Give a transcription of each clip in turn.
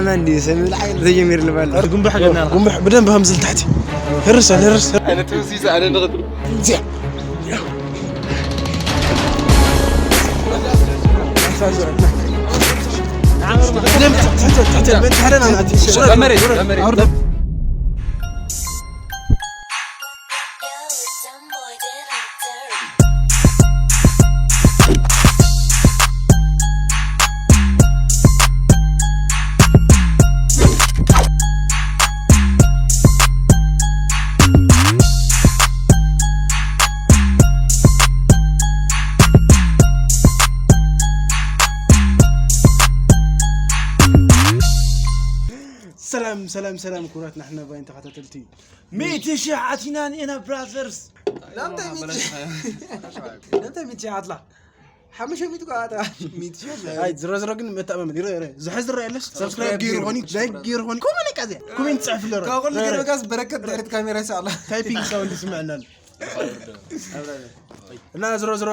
مندي سمي العين زي جمير البال قم بحقنا قم بدن بهمزل تحتي هرس انا توسيس انا نغد زين تحت البنت حرنا انا مريض سلام كوراتنا احنا باين تخاتلتي 100 شيء عاتينا انا براذرز لا انت 100 عطله حمشه 100 قاعده 100 هاي زرزر كن متامم ديره زحز الرئيس سبسكرايب جير هوني لايك جير هوني كومنت كذا كومنت صعف له كاقول لك انا قاس بركه دايرت كاميرا ان شاء الله تايبينج ساوند سمعنا لا زرزر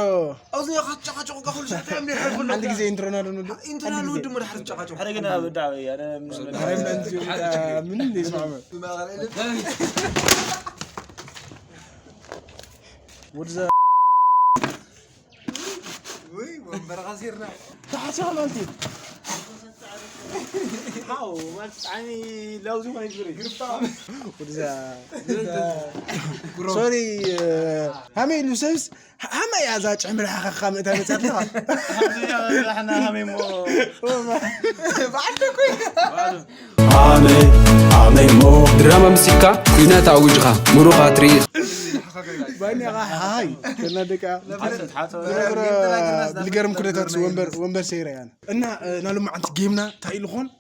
اوزني خاچ كاقول شي تعمل حرف عندك زي انترنال ونود انترنال ود مر حرف چاچو حرقنا بدعوي انا من اللي يسمع ورزا وي ومبر غزيرنا تعال شغل انت هاو ما تعني لو زو ما يجري ورزا سوري همي لوسس هما يا زاج عمر خخام انت متصدق احنا همي مو بعدك عامي مو دراما مسكا كينات اوجها مروقه تريخ باني هاي كنا دكا حاتو بالقرم كنا ترس ومبر سيره يعني ان نالو معنت جيمنا تايلخون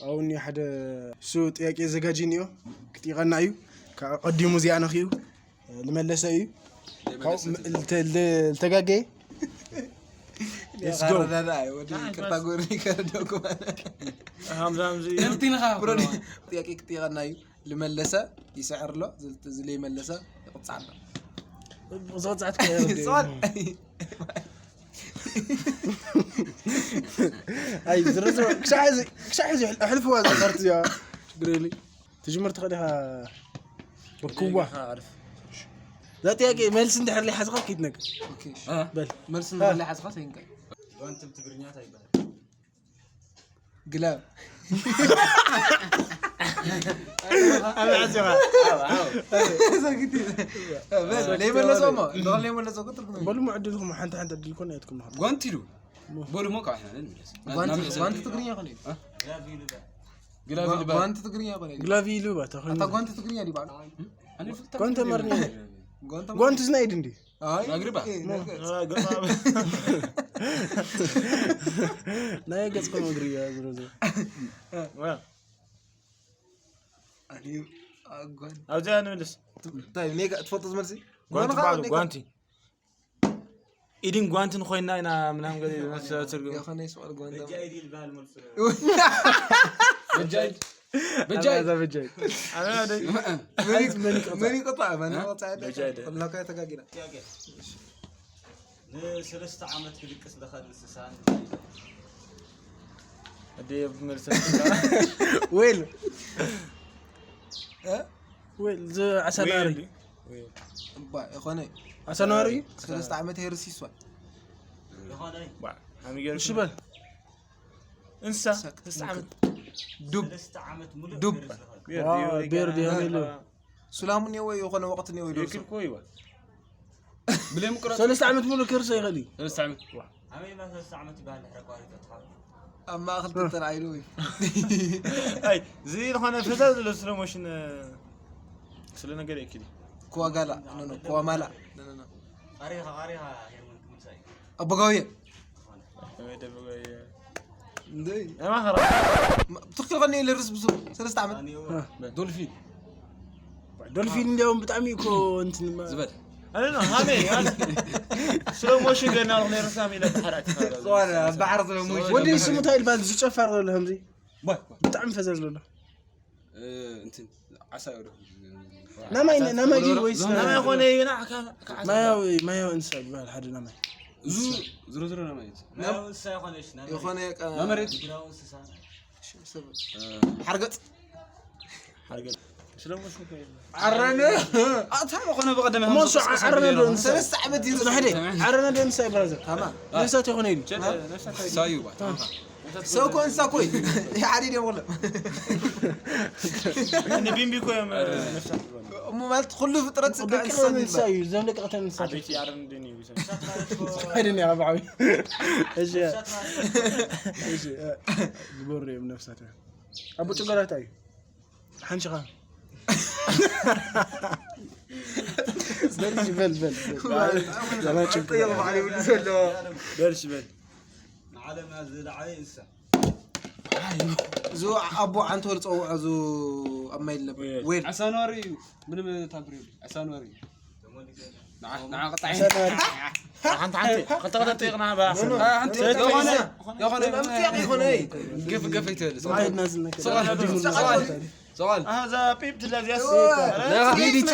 او اني حدا سو طياقي زغاجينيو كتيغنا ايو قديمو زي انا خيو لملسه ايو التغاغي Let's go. ودي كاتاغوري كردوكم همزي يمتينها برودي طياقي كتيغنا ايو لملسه يسعر له زلي ملسه يقصعنا وزعت كده صوت اي زرزر كشاحز احلف هو صارت يا دريلي تجمر تخليها بكوبه عارف ذات ياكي ملس ندحر لي حزقه كيتنك اوكي بل مرسن اللي حزقه هينك وانت بتغرنيات هيبقى قلاب انا عزوها ساكتي بس ليه ولا سوما دول ليه ولا سوكت بلو معدلكم حنت ادلكم ياتكم نهار غوانتيلو بولو موقع احنا نلبس غوانت تقريا خلي قلابي غوانت تقريا خلي غلافي لوبا تاخذ انت غوانت تقريا دي بعد انا فلت كنت مرني غوانت كنت زنايد عندي مغربا لا يقصكم مغري يا زرزر اني غوانت او جانو لس طيب ليه تفضل مرسي غوانتي ايدين غوانتي نخوينا انا منام قال يا ترجم خلني سؤال غوانت جاي البال مرسل بجاي هذا بجاي انا ماني قطع ماني قطع قلنا كاي تقاقينا لسلسة عملت كدكس دخل السسان ادي مرسل وين ها وين عسناري با يا اخواني عسناري 3 عامات هيرسي سوا يا شبل انسى 3 عملت دب دب بيردي هاميلو سلام نيوي يخون وقت نيوي ياكل كويوا بلا مقرا 3 عامات مولو كرسي غلي 3 عام عمي ما 3 عملت بهالحركات اما اخذت العيلوي اي زي انا فزاد السلو موشن سلنا قال كده كوا قالا نو كوا مالا نو قريها هي ممكن مساي ابو قويه ندي ما خرج بتقتل غني الرز بزو 3 عامات دولفين اليوم بتعمي كو انت زبد انا هامي سلو موشن قلنا له رسامي له بحرات صار بعرض له موجه ودي اسمه تاع البال زعفر ولا همزي باي بتعم فزاز له انت عساير نما يجي ويس ما يخوني ما يو انسى البال حد نما زرو نما لا سيخون ايش يخون ما مريت حرقت شلون مش ممكن عرنا أتابع قناة بقدمها موسو عرنا دون ثلاث عبد يزن حدي عرنا دون ساي برازر تمام نسات يخون يلي سايوبا سوكو انساكوي يا حديد والله نبين بيكو يوم نفسك مو مالت كله فطرت سكا انسان ساي زملك قتل انسان حبيتي يعرف دني ويسن هيدني يا ابو عوي ايش ايش بوري بنفسته ابو تقراتاي حنشغا بل لا تشوف يلا علي ولسلو برش بل على ما زل عيسى زو ابو عنتو لصوع زو اما يلب وين عسانوري من تابريل عسانوري نعم قطعين انت قد تيقنا با انت يا خنا يكون اي قف يتل وايد نازلنا سؤال هذا بيبت الذي لا بيدي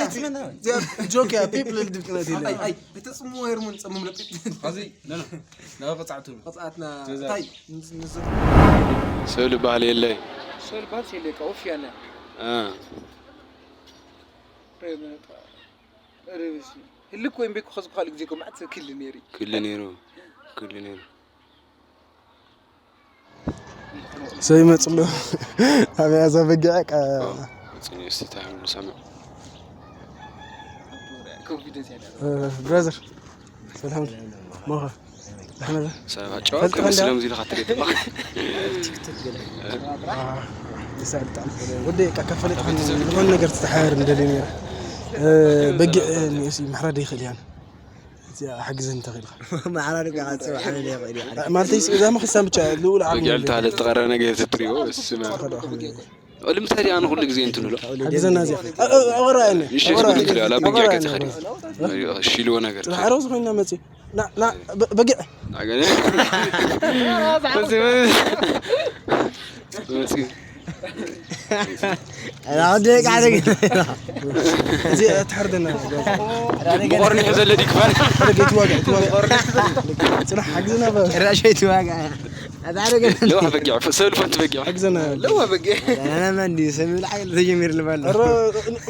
جوك يا بيبل اللي دبكنا دي اي بتصمو هرمون تصمم لك قصدي لا قطعتهم قطعتنا طيب نزل سؤال بالي اللي سؤال باتي اللي كوفي انا اللي كوين بيكو خصك خالك زيكم ما عاد كل نيري كل نيرو سوي ما تصلو هذا هذا بقعك تني استتحمل سمع كونفيدنس يعني برازر سلام ما احنا سلام جواب كسلام زي خاطري يسأل تعرف ودي كفلت عن من نقدر تستحير من دليل بقى نسي محرد يخلي يعني حجز انت غير ما عرفك قاعد تسوي حالي غيري ما انت اذا ما خسام الاولى قلت على تقرأنا جيت تريو بس ما ولا مثالي انا كل جزء انت له حجزنا زي وراءني ايش يقول لك لا بقى تخري شيلوا انا قلت عروس خوينا متي لا بقى بس انا عندي قاعد زي تحردنا قرني حزن الذي كفايه لقيت واقع صراحه حجزنا راشيت واقع اتعرق لو بقى سولف انت بقى حجزنا لو بقى انا ما عندي سمي الحاجه تجمير البال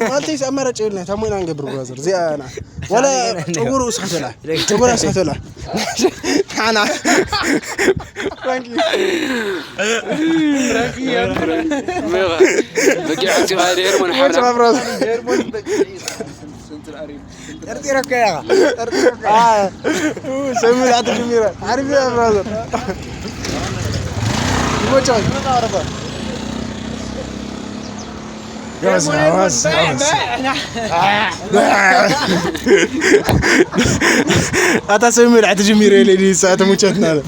ما تيس امرت لنا تموين انقبر برازر زي انا ولا تقول وسخت له تقول وسخت له انا فرانكي بقى عندي هاي هرمون حنا هرمون ارتيرك يا سمي العاد الجميله عارف يا برازر موجود ما اعرفه جواز هذا سمي العاد الجميله اللي ساعه موجتنا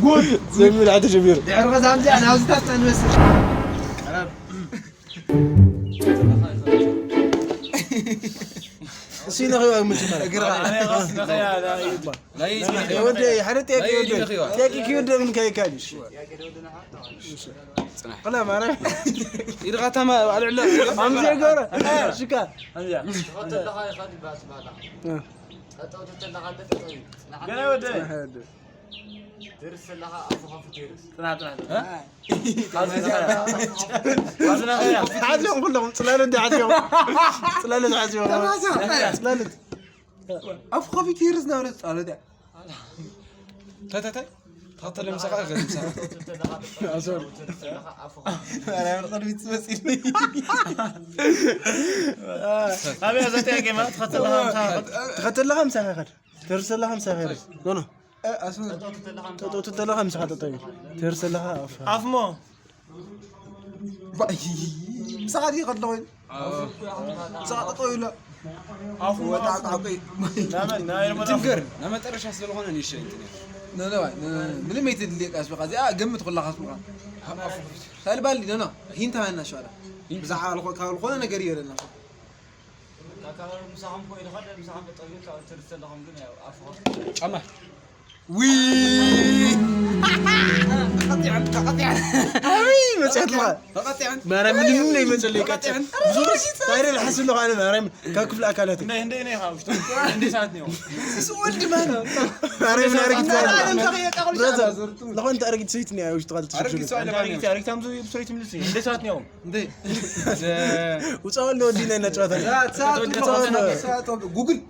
سمي العاد الجميله يعرف زعمتي انا عاوز تنوس سينا غير مجمل انا غصنا خيال لا يسمح يا ودي حرتي يا كيود من كاي كادش لا ما انا يرغى ما على العلا عم زي قرا شكا قال ودي ترسل لها افخ تيرس طلع غصنا خيال عادهم كلهم طلعوا عادهم طلعوا عادهم طلعوا افخ في تيرس نورت على ده تاي خاطر المساقه غير المساقه انا نقدر نتمثل ابي ازتي كما تختل لها مساحه خير ترسل لها مساحه خير نو اسود تختل لها مساحه طيب ترسل لها افمو ساعدي قد لوين ساعه طويله افمو تعقي لا ما تنقر لما ترش حسب الغنى نيشي انت لا من ما يتدليك اسبق زي قمت كلها اسبق خلي بالي انا هي انت معنا شو هذا بزعل الخونه انا قريه لنا كاكا مساهم كوي لخد مساهم بطريقه ترسل لهم دنيا افخ اما وي قطيعا أمين مسألة قطيعا ما أنا من يمسألة قطيعا بزورش تاير الحسن له أنا ما أنا كاكف الأكلات هندي خاوش هندي ساعتني سوالد ما أنا لو أنت أرجع تسويتني يا وش تغلط أرجع سؤال أرجع تامزو بسويت ملسي هندي ساعتني يوم ندي وصار له دينا نجواتها لا ساعة جوجل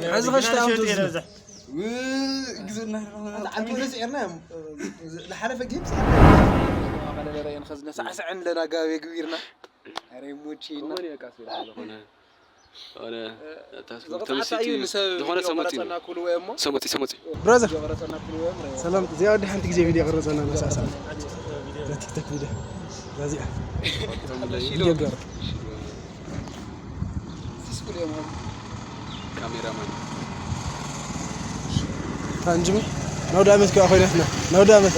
عايز غش تعمل وجزنا عم نسعرنا لحلفة جيب على رأي خزنا ساعة لنا قاوي كبيرنا أري موتشينا أنا تمسيتي دخلنا سموتي برازر سلام زيادة حنتك زي فيديو غرزنا مساسا لا تيك توك فيديو رازيع يقدر كاميرا مان فانجمي نود أمس كأخوينا نود أمس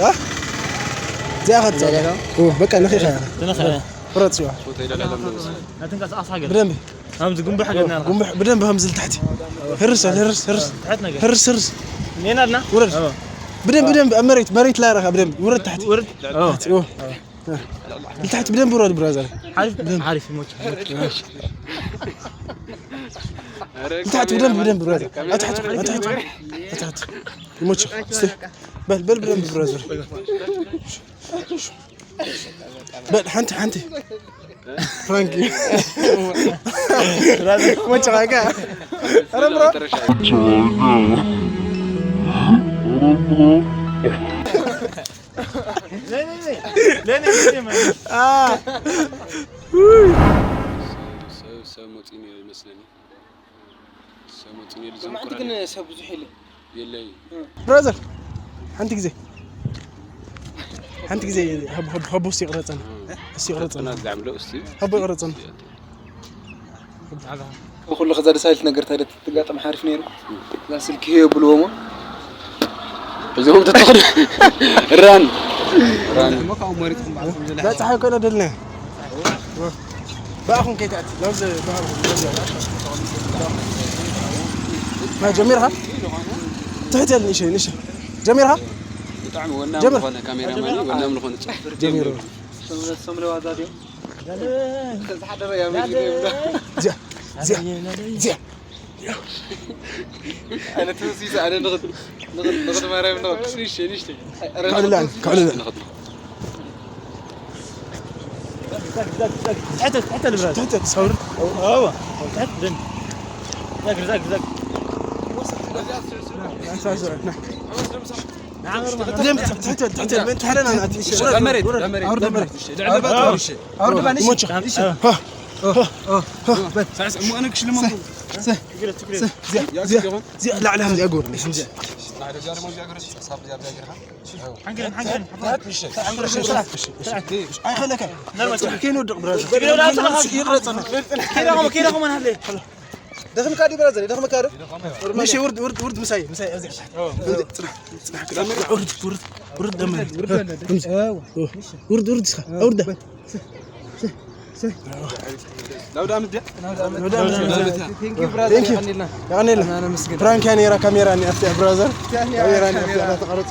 زي أخذ صار بقى نخي خير فرط شو فوت إلى العالم لا تنقص أصحى بدم همز قم بحاجنا بدم بهمز لتحت هرس تحتنا هرس مين أنا ورد بدم مريت لا رخا بدم ورد تحت تحت بدم برود برازر عارف يموت تحت بدم برازر تحت يموت بل بدم برازر بل حنتي فرانكي ما تراجع انا برا لا سموتيني المسلمي سموتيني ما عندك إن سبز حلي يلا برازر حنتك زي هب سيقرطن أنا أعمله أستي هب يقرطن وكل غزال سالت نقرت هذا تقاطع عارف نيرو لا سلك هي بلومه بزوم تتخذ ران ما كان مريتكم بعضكم لا تعال كنا دلنا باخون كيتات لوز ما جميرها تحت نيش جميرها طعم ونام خنا كاميرا مان ونام خنا جميرها سمروا هذا اليوم حضر يا مجدي زي أنا توسيس أنا نغد ما رايم نغد نشتي كعلان حتى البراز تحت تصور أوه تحت دم ذاك دم تحت البنت حرنا انا مريت لعبة بقى أرد بانيش مو أنا كش لما زي لا لا زي أقول زي دخل كادي برازر دخل مكارف ماشي ورد مساي أزيح ورد دم ورد سخا ورد لو مدة ثانك يو برازر يعني أنا مسكين فرانك يعني را كاميرا اني افتح برازر كاميرا اني افتح تقرص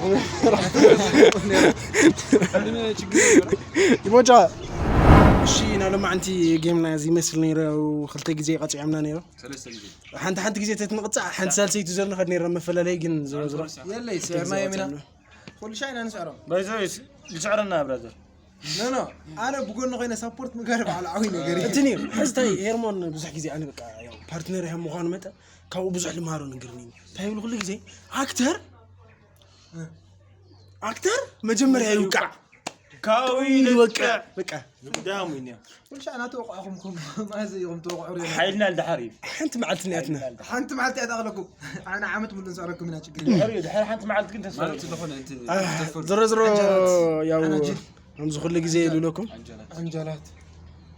يبوجا شي انا لما انتي جيمنا زي مثل نيرو خلطي غزي قطع عمنا نيرو حنت غزي تتنقطع حنت سالسيتو زرنا خد نيرو مفلالي جن زرا يلا يسعرنا يمنا كل شيء انا نسعره بايزويس يسعرنا برادر لا انا بقول نغينا سبورت مقارب على عوينه غريب انتني حزتي هيرمون بزح غزي انا بقى يا بارتنر هم مخان متى كاو بزح لمهارو نغرني تايبل كل غزي اكتر مجمريا يوقع كاوي يوقع بقى دامين كل شيء انا اتوقعكم ما زيكم توقعوا حيلنا الدحري حنت معلتنياتنا حنت معلت اغلكم انا عملت من نسعركم من اجل حري دحر حنت معلت كنت ما تدخلون انت زرزرو يا همز كل غزي يقولوا لكم عنجلات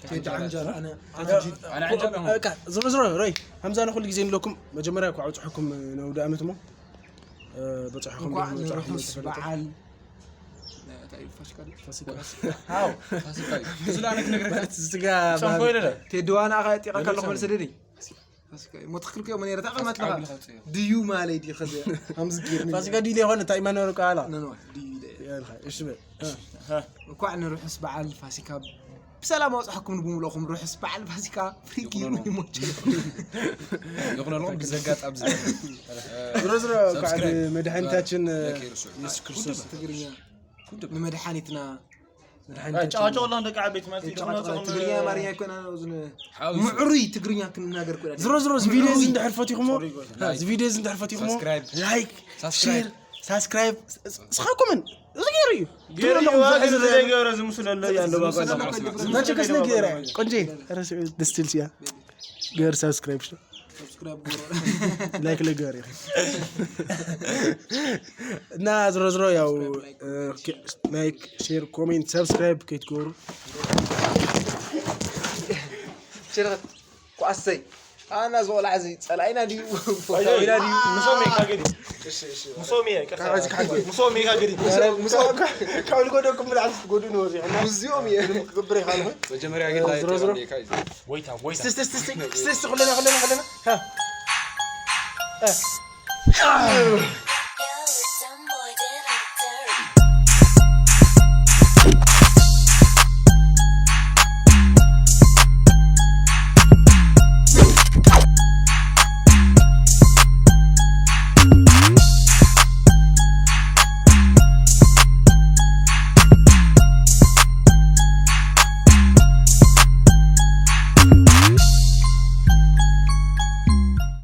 تيد عنجل انا عنجل زرزرو راي همزه انا كل غزي نقول لكم مجمريا كو عطحكم نو دامتمو بصحكم بعل هاو زلانك نغرت استقا سنفويله تدوانا غايتي قال لكم السدري متخيل كيف من يرتاح ما تلاقي ديو ما لي دي خذ همز جير فاسكا دي لي هون تاي ما نورك على نو ديو يا اخي ايش بك وكوع نروح نسبع الفاسيكا بسلام أصحكم نبوم لكم نروح نسبع الفاسيكا فريكي يموت يقولون لهم بزقات أبزق زرزر قاعد مدحنتاችን ኢየሱስ ክርስቶስ تقريبا مدحانيتنا ጫጫ والله عندك عبيت ما تقريبا ماريا كنا وزن معري تقريبا كنا ناقر كنا زرزر فيديوز انت حرفتيكم فيديوز انت حرفتيكم لايك شير سبسكرايب سخاكم زغيري غير واحد زي غير مسل الله ياندو باقا ما تشكس نغير قنجي رس دستلسيا غير سبسكرايب لايك لغير نا زرزر ياو لايك شير كومنت سبسكرايب كيتكورو شرط قاسي انا زول عزيز صلاينا دي فوقينا دي مسومي كاغدي مسومي مسومي كاغدي كاول غدوكم بالعكس غدو نوزي انا مزيومي كبري خالو مجمريا قلت ويتا استس خلينا ها